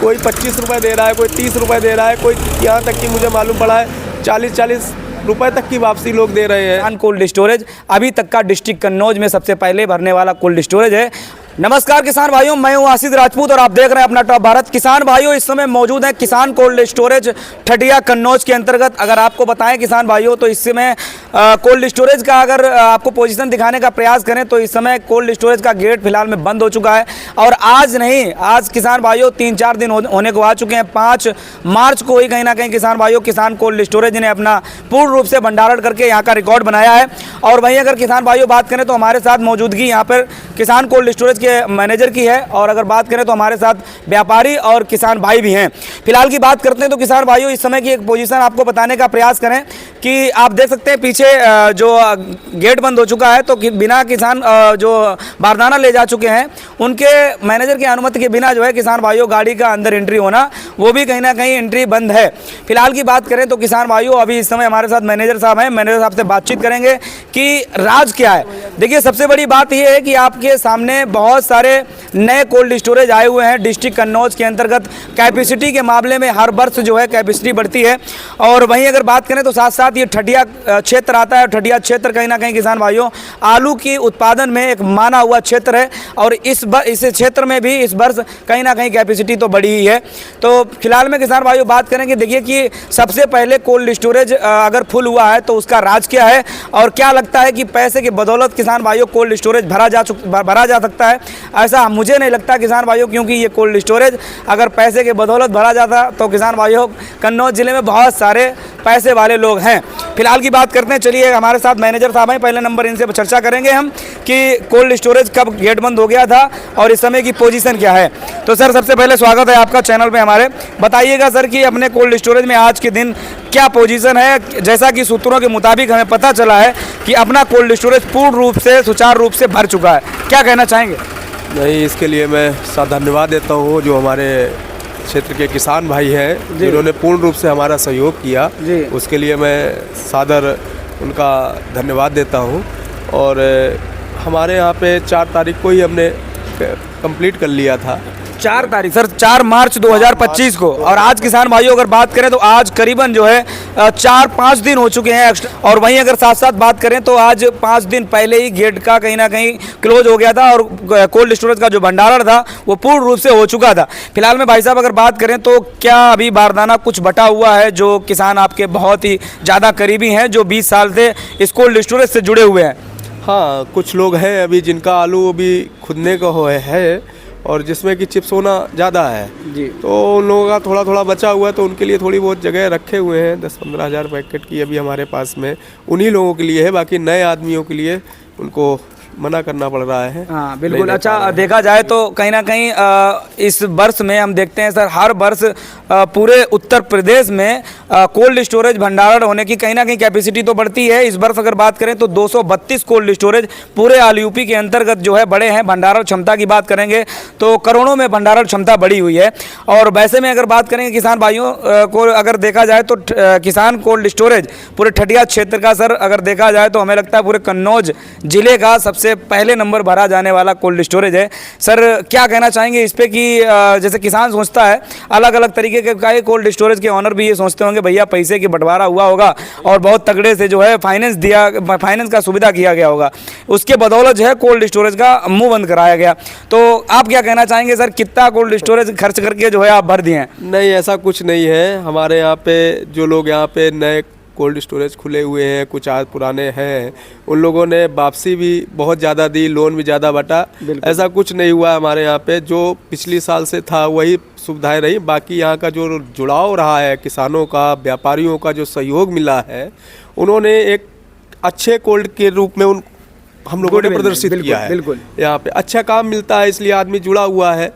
कोई 25 रुपये दे रहा है, कोई 30 रुपये दे रहा है, कोई यहाँ तक कि मुझे मालूम पड़ा है 40-40 रुपए तक की वापसी लोग दे रहे हैं। किसान कोल्ड स्टोरेज अभी तक का डिस्ट्रिक्ट कन्नौज में सबसे पहले भरने वाला कोल्ड स्टोरेज है। नमस्कार किसान भाइयों, मैं हूं आशीष राजपूत और आप देख रहे हैं अपना टॉप भारत। किसान भाइयों, इस समय मौजूद है किसान कोल्ड स्टोरेज ठटिया कन्नौज के अंतर्गत। अगर आपको बताएं किसान भाइयों, तो इस समय कोल्ड स्टोरेज का अगर आपको पोजीशन दिखाने का प्रयास करें तो इस समय कोल्ड स्टोरेज का गेट फिलहाल में बंद हो चुका है। और आज नहीं, आज किसान भाइयों 3-4 दिन होने को आ चुके हैं। 5 मार्च को ही कहीं ना कहीं किसान भाइयों किसान कोल्ड स्टोरेज ने अपना पूर्ण रूप से भंडारण करके यहाँ का रिकॉर्ड बनाया है। और वहीं अगर किसान भाइयों बात करें तो हमारे साथ मौजूदगी यहाँ पर किसान कोल्ड स्टोरेज के मैनेजर की है। और अगर बात करें तो हमारे साथ व्यापारी और किसान भाई भी हैं। फिलहाल की बात करते हैं तो किसान भाइयों इस समय की एक पोजीशन आपको बताने का प्रयास करें कि आप देख सकते हैं पीछे जो गेट बंद हो चुका है, तो बिना किसान जो बारदाना ले जा चुके हैं उनके मैनेजर की अनुमति के बिना जो है किसान भाइयों गाड़ी का अंदर एंट्री होना वो भी कहीं ना कहीं एंट्री बंद है। फिलहाल की बात करें तो किसान भाइयों अभी इस समय हमारे साथ मैनेजर साहब हैं। मैनेजर साहब से बातचीत करेंगे कि राज क्या है। देखिए, सबसे बड़ी बात यह है कि आपके सामने बहुत सारे नए कोल्ड स्टोरेज आए हुए हैं डिस्ट्रिक्ट कन्नौज के अंतर्गत। कैपेसिटी के मामले में हर वर्ष जो है कैपेसिटी बढ़ती है। और वहीं अगर बात करें तो साथ साथ ये ठटिया क्षेत्र आता है। ठटिया क्षेत्र कहीं ना कहीं किसान भाइयों आलू की उत्पादन में एक माना हुआ क्षेत्र है। और इस क्षेत्र में भी इस वर्ष कहीं ना कहीं कैपेसिटी तो बढ़ी ही है। तो फिलहाल में किसान भाइयों बात करेंगे, देखिए कि सबसे पहले कोल्ड स्टोरेज अगर फुल हुआ है तो उसका राज क्या है और क्या लगता है कि पैसे की बदौलत किसान भाइयों कोल्ड स्टोरेज भरा जा सकता है। ऐसा मुझे नहीं लगता किसान भाइयों, क्योंकि ये कोल्ड स्टोरेज अगर पैसे के बदौलत भरा जाता तो किसान भाइयों कन्नौज जिले में बहुत सारे पैसे वाले लोग हैं। फिलहाल की बात करते हैं, चलिए हमारे साथ मैनेजर साहब हैं। पहले नंबर इनसे चर्चा करेंगे हम कि कोल्ड स्टोरेज कब गेट बंद हो गया था और इस समय की पोजीशन क्या है। तो सर, सबसे पहले स्वागत है आपका चैनल पे हमारे। बताइएगा सर कि अपने कोल्ड स्टोरेज में आज के दिन क्या पोजीशन है। जैसा कि सूत्रों के मुताबिक हमें पता चला है कि अपना कोल्ड स्टोरेज पूर्ण रूप से सुचारू रूप से भर चुका है, क्या कहना चाहेंगे? नहीं, इसके लिए मैं धन्यवाद देता हूँ जो हमारे क्षेत्र के किसान भाई हैं जिन्होंने पूर्ण रूप से हमारा सहयोग किया, उसके लिए मैं सादर उनका धन्यवाद देता हूँ। और हमारे यहाँ पे 4 तारीख को ही हमने कंप्लीट कर लिया था। 4 तारीख सर, 4 मार्च 2025 को। और आज किसान भाइयों अगर बात करें तो आज करीबन जो है 4-5 दिन हो चुके हैं एक्स्ट्रा। और वहीं अगर साथ साथ बात करें तो आज 5 दिन पहले ही गेट का कहीं ना कहीं क्लोज हो गया था और कोल्ड स्टोरेज का जो भंडारण था वो पूर्ण रूप से हो चुका था। फिलहाल में भाई साहब अगर बात करें तो क्या अभी बारदाना कुछ बटा हुआ है? जो किसान आपके बहुत ही ज़्यादा करीबी हैं जो 20 साल से इस कोल्ड स्टोरेज से जुड़े हुए हैं। हाँ, कुछ लोग हैं अभी जिनका आलू अभी खुदने का है और जिसमें कि चिप्स होना ज़्यादा है जी, तो उन लोगों का थोड़ा थोड़ा बचा हुआ है, तो उनके लिए थोड़ी बहुत जगह रखे हुए हैं। 10-15 हज़ार पैकेट की अभी हमारे पास में उन्हीं लोगों के लिए है। बाकी नए आदमियों के लिए उनको मना करना पड़ रहा है। हाँ बिल्कुल। अच्छा, देखा जाए तो कहीं ना कहीं इस वर्ष में हम देखते हैं सर, हर वर्ष पूरे उत्तर प्रदेश में कोल्ड स्टोरेज भंडारण होने की कहीं ना कहीं कैपेसिटी तो बढ़ती है। इस वर्ष अगर बात करें तो 232 कोल्ड स्टोरेज पूरे ऑल यूपी के अंतर्गत जो है बड़े हैं। भंडारण क्षमता की बात करेंगे तो करोड़ों में भंडारण क्षमता बढ़ी हुई है। और वैसे में अगर बात करेंगे किसान भाइयों को अगर देखा जाए तो किसान कोल्ड स्टोरेज पूरे ठटिया क्षेत्र का सर अगर देखा जाए तो हमें लगता है पूरे कन्नौज जिले का सबसे पहले नंबर भरा जाने वाला कोल्ड स्टोरेज है। सर, क्या कहना चाहेंगे इस पे कि जैसे किसान सोचता है अलग अलग तरीके के कोल्ड स्टोरेज के ऑनर भी ये सोचते होंगे भैया पैसे की बंटवारा हुआ होगा और बहुत तगड़े से जो है फाइनेंस का सुविधा किया गया होगा, उसके बदौलत जो है कोल्ड स्टोरेज का मुंह बंद कराया गया। तो आप क्या कहना चाहेंगे सर, कितना कोल्ड स्टोरेज खर्च करके जो है आप भर दिए हैं? नहीं, ऐसा कुछ नहीं है। हमारे यहाँ पे जो लोग यहाँ पे नए कोल्ड स्टोरेज खुले हुए हैं, कुछ आज पुराने हैं, उन लोगों ने वापसी भी बहुत ज़्यादा दी, लोन भी ज़्यादा बटा। ऐसा कुछ नहीं हुआ हमारे यहाँ पे। जो पिछली साल से था वही सुविधाएं रही। बाकी यहाँ का जो जुड़ाव रहा है किसानों का, व्यापारियों का जो सहयोग मिला है, उन्होंने एक अच्छे कोल्ड के रूप में हम लोगों ने प्रदर्शित किया है। बिल्कुल, यहाँ पे अच्छा काम मिलता है, इसलिए आदमी जुड़ा हुआ है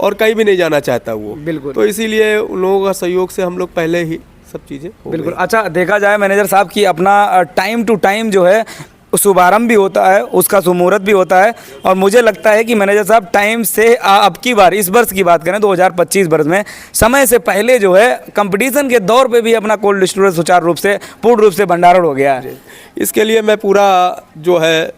और कहीं भी नहीं जाना चाहता वो। बिल्कुल, तो इसीलिए उन लोगों का सहयोग से हम लोग पहले ही सब चीज़ें बिल्कुल। अच्छा, देखा जाए मैनेजर साहब की अपना टाइम टू टाइम जो है शुभारंभ भी होता है, उसका शुमुहूर्त भी होता है। और मुझे लगता है कि मैनेजर साहब टाइम से अब की बार इस वर्ष की बात करें 2025 वर्ष में समय से पहले जो है कंपटीशन के दौर पे भी अपना कोल्ड स्टोरेज सुचारू रूप से पूर्ण रूप से भंडारण हो गया है। इसके लिए मैं पूरा जो है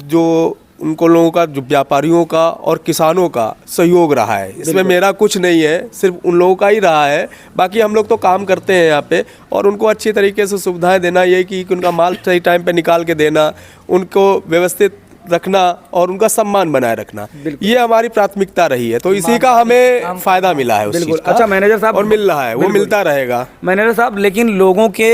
जो उनको लोगों का, जो व्यापारियों का और किसानों का सहयोग रहा है। इसमें मेरा कुछ नहीं है, सिर्फ उन लोगों का ही रहा है। बाकी हम लोग तो काम करते हैं यहाँ पे, और उनको अच्छी तरीके से सुविधाएं देना, ये कि उनका माल सही टाइम पे निकाल के देना, उनको व्यवस्थित रखना और उनका सम्मान बनाए रखना, ये हमारी प्राथमिकता रही है। तो इसी का हमें फायदा मिला है उस चीज का। अच्छा मैनेजर साहब, और मिल रहा है, वो मिलता रहेगा मैनेजर साहब। लेकिन लोगों के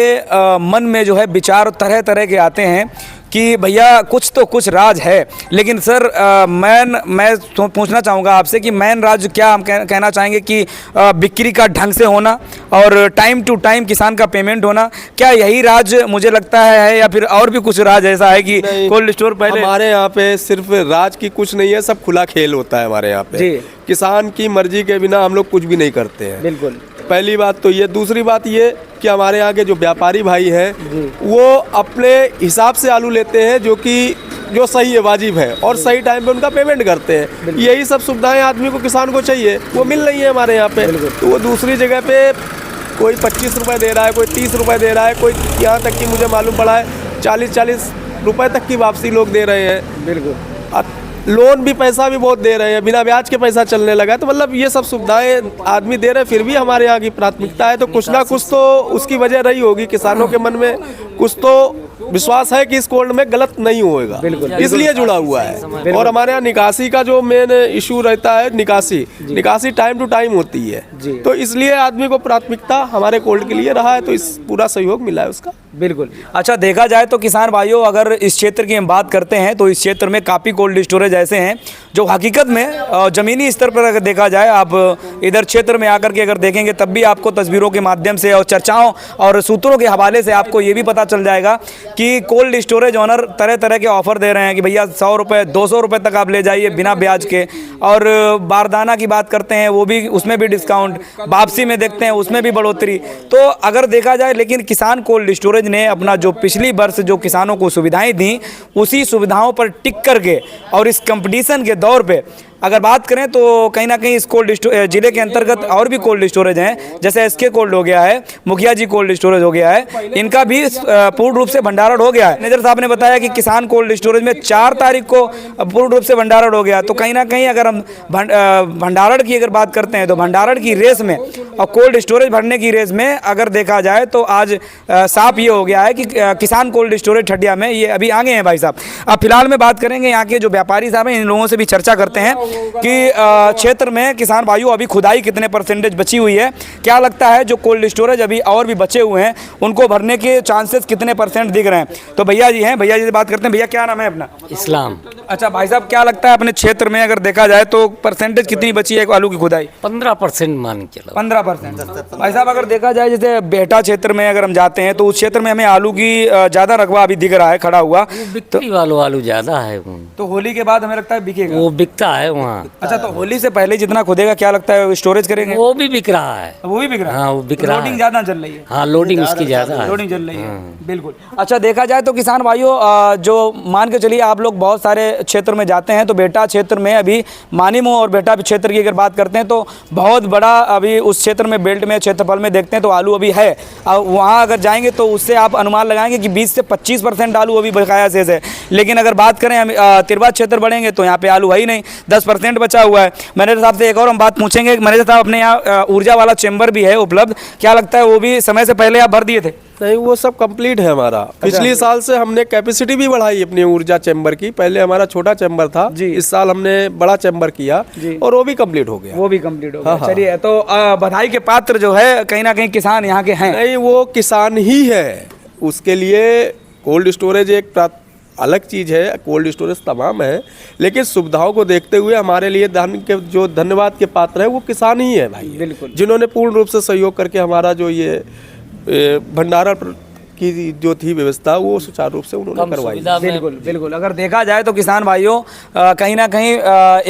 मन में जो है विचार तरह तरह के आते हैं कि भैया कुछ तो कुछ राज है। लेकिन सर मैं पूछना चाहूँगा आपसे कि मेन राज क्या हम कहना चाहेंगे कि बिक्री का ढंग से होना और टाइम टू टाइम किसान का पेमेंट होना, क्या यही राज मुझे लगता है, या फिर और भी कुछ राज ऐसा है कि कोल्ड स्टोर पहले? हमारे यहाँ पे सिर्फ राज की कुछ नहीं है, सब खुला खेल होता है हमारे यहाँ पे। किसान की मर्जी के बिना हम लोग कुछ भी नहीं करते हैं। बिल्कुल, पहली बात तो ये। दूसरी बात ये कि हमारे यहाँ के जो व्यापारी भाई हैं वो अपने हिसाब से आलू लेते हैं, जो सही है, वाजिब है, और सही टाइम पे उनका पेमेंट करते हैं। यही सब सुविधाएं आदमी को, किसान को चाहिए, वो मिल रही है हमारे यहाँ पे। तो वो दूसरी जगह पे कोई 25 रुपये दे रहा है, कोई 30 रुपये दे रहा है, कोई यहाँ तक कि मुझे मालूम पड़ा है 40-40 रुपये तक की वापसी लोग दे रहे हैं। बिल्कुल, लोन भी, पैसा भी बहुत दे रहे हैं, बिना ब्याज के पैसा चलने लगा है। तो मतलब ये सब सुविधाएं आदमी दे रहे हैं, फिर भी हमारे यहाँ की प्राथमिकता है। तो कुछ ना कुछ तो उसकी वजह रही होगी, किसानों के मन में कुछ तो विश्वास है कि इस कोल्ड में गलत नहीं होएगा, इसलिए जुड़ा हुआ है। और हमारे यहाँ निकासी का जो मेन इशू रहता है, निकासी टाइम टू टाइम होती है, तो इसलिए आदमी को प्राथमिकता हमारे कोल्ड के लिए रहा है। तो इस पूरा सहयोग मिला है उसका। बिल्कुल। अच्छा, देखा जाए तो किसान भाइयों, अगर इस क्षेत्र की हम बात करते हैं तो इस क्षेत्र में काफ़ी कोल्ड स्टोरेज ऐसे हैं जो हकीकत में ज़मीनी स्तर पर अगर देखा जाए, आप इधर क्षेत्र में आकर के अगर देखेंगे तब भी आपको तस्वीरों के माध्यम से और चर्चाओं और सूत्रों के हवाले से आपको ये भी पता चल जाएगा कि कोल्ड स्टोरेज ऑनर तरह तरह के ऑफर दे रहे हैं कि भैया 100 रुपये 200 रुपये तक आप ले जाइए बिना ब्याज के। और बारदाना की बात करते हैं, वो भी, उसमें भी डिस्काउंट, वापसी में देखते हैं उसमें भी बढ़ोतरी। तो अगर देखा जाए, लेकिन किसान कोल्ड स्टोरेज ने अपना जो पिछली वर्ष जो किसानों को सुविधाएं दी, उसी सुविधाओं पर टिक करके और इस कंपटीशन के दौर पे अगर बात करें तो कहीं ना कहीं इस कोल्ड जिले के अंतर्गत और भी कोल्ड स्टोरेज हैं, जैसे एसके कोल्ड हो गया है, मुखिया जी कोल्ड स्टोरेज हो गया है, इनका भी पूर्ण रूप से भंडारण हो गया है। मैनेजर साहब ने बताया कि किसान कोल्ड स्टोरेज में 4 तारीख को पूर्ण रूप से भंडारण हो गया। तो कहीं ना कहीं अगर हम भंडारण की अगर बात करते हैं तो भंडारण की रेस में और कोल्ड स्टोरेज भरने की रेस में अगर देखा जाए तो आज साफ ये हो गया है कि किसान कोल्ड स्टोरेज ठटिया में ये अभी आगे हैं भाई साहब। अब फिलहाल में बात करेंगे यहाँ के जो व्यापारी साहब हैं, इन लोगों से भी चर्चा करते हैं कि क्षेत्र में किसान भाइयों अभी खुदाई कितने परसेंटेज बची हुई है, क्या लगता है जो कोल्ड स्टोरेज अभी और भी बचे हुए हैं उनको भरने के चांसेस कितने परसेंट दिख रहे हैं। तो भैया जी हैं, भैया जी से बात करते हैं। भैया क्या नाम है अपना? इस्लाम। अच्छा भाई साहब, क्या लगता है अपने क्षेत्र में अगर देखा जाए तो परसेंटेज कितनी बची है आलू की खुदाई? 15% मान के चलो। 15%। भाई साहब अगर देखा जाए जैसे बेहटा क्षेत्र में अगर हम जाते हैं तो उस क्षेत्र में हमें आलू की ज़्यादा रकबा अभी दिख रहा है खड़ा हुआ, बिक्री वालों आलू ज़्यादा है। तो होली के बाद हमें लगता है बिकेगा, वो बिकता है वहाँ। अच्छा, तो होली से पहले जितना खुदेगा क्या लगता है स्टोरेज करेंगे? वो भी बिक रहा है। वो भी बिक रहा है? हाँ, वो बिक रहा है। लोडिंग ज़्यादा चल रही है। हाँ, लोडिंग उसकी ज़्यादा है। लोडिंग चल रही है, बिल्कुल। अच्छा, देखा जाए तो किसान भाइयों, जो मान के चलिए आप लोग बहुत सारे क्षेत्र में जाते हैं तो बेटा क्षेत्र में अभी मानीमो और बेटा क्षेत्र की अगर बात करते हैं तो बहुत बड़ा अभी उस क्षेत्र में बेल्ट में क्षेत्रफल में देखते हैं तो आलू अभी है। वहाँ अगर जाएंगे तो उससे आप अनुमान लगाएंगे कि 20 से 25% आलू अभी बकाया शेष है। लेकिन अगर बात करें हम तिरवा क्षेत्र बढ़ेंगे तो यहाँ पे आलू है ही नहीं, 10% बचा हुआ है। मैनेजर साहब से एक और हम बात पूछेंगे। मैनेजर साहब, अपने यहाँ ऊर्जा वाला चेंबर भी है उपलब्ध, क्या लगता है वो भी समय से पहले आप भर दिए थे? नहीं, वो सब कंप्लीट है हमारा। पिछले साल से हमने कैपेसिटी भी बढ़ाई अपनी ऊर्जा चैम्बर की। पहले हमारा छोटा चैम्बर था, इस साल हमने बड़ा चैम्बर किया और वो भी कंप्लीट हो गया। वो भी कंप्लीट हो गया। चलिए, तो बधाई के पात्र जो है कहीं ना कहीं किसान यहाँ के हैं। नहीं, वो किसान ही है, उसके लिए कोल्ड स्टोरेज एक अलग चीज़ है, कोल्ड स्टोरेज तमाम है, लेकिन सुविधाओं को देखते हुए हमारे लिए जो धन्यवाद के पात्र है वो किसान ही है भाई। बिल्कुल, जिन्होंने पूर्ण रूप से सहयोग करके हमारा जो ये भंडारण की जो थी व्यवस्था वो सुचारू रूप से उन्होंने करवाई। बिल्कुल बिल्कुल। अगर देखा जाए तो किसान भाइयों कहीं ना कहीं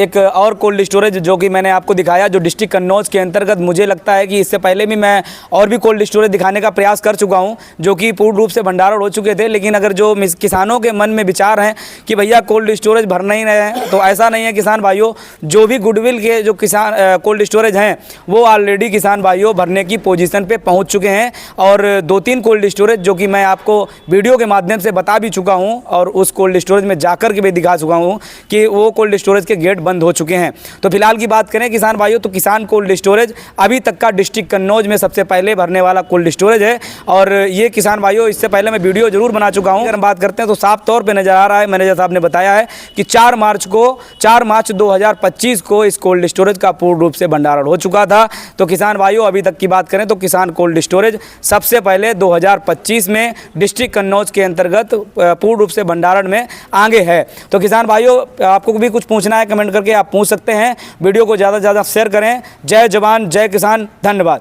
एक और कोल्ड स्टोरेज जो कि मैंने आपको दिखाया जो डिस्ट्रिक्ट कन्नौज के अंतर्गत, मुझे लगता है कि इससे पहले भी मैं और भी कोल्ड स्टोरेज दिखाने का प्रयास कर चुका हूं जो कि पूर्ण रूप से भंडारण हो चुके थे। लेकिन अगर जो किसानों के मन में विचार हैं कि भैया कोल्ड स्टोरेज भरना ही नहीं है, तो ऐसा नहीं है किसान भाइयों। जो भी गुडविल के जो किसान कोल्ड स्टोरेज हैं वो ऑलरेडी किसान भाइयों भरने की पोजीशन पे पहुँच चुके हैं और 2-3 कोल्ड स्टोरेज जो कि मैं आपको वीडियो के माध्यम से बता भी चुका हूं और उस कोल्ड स्टोरेज में जाकर के भी दिखा चुका हूं कि वो कोल्ड स्टोरेज के गेट बंद हो चुके हैं। तो फिलहाल की बात करें किसान भाइयों, तो किसान कोल्ड स्टोरेज अभी तक का डिस्ट्रिक्ट कन्नौज में सबसे पहले भरने वाला कोल्ड स्टोरेज है। और ये किसान भाइयों, इससे पहले मैं वीडियो जरूर बना चुका हूँ। अगर हम बात करते हैं तो साफ तौर पर नजर आ रहा है, मैनेजर साहब ने बताया है कि 4 मार्च 2025 को इस कोल्ड स्टोरेज का पूर्ण रूप से भंडारण हो चुका था। तो किसान भाइयों, अभी तक की बात करें तो किसान कोल्ड स्टोरेज सबसे पहले 2025 में डिस्ट्रिक्ट कन्नौज के अंतर्गत पूर्ण रूप से भंडारण में आगे है। तो किसान भाइयों, आपको भी कुछ पूछना है कमेंट करके आप पूछ सकते हैं। वीडियो को ज़्यादा से ज़्यादा शेयर करें। जय जवान जय किसान, धन्यवाद।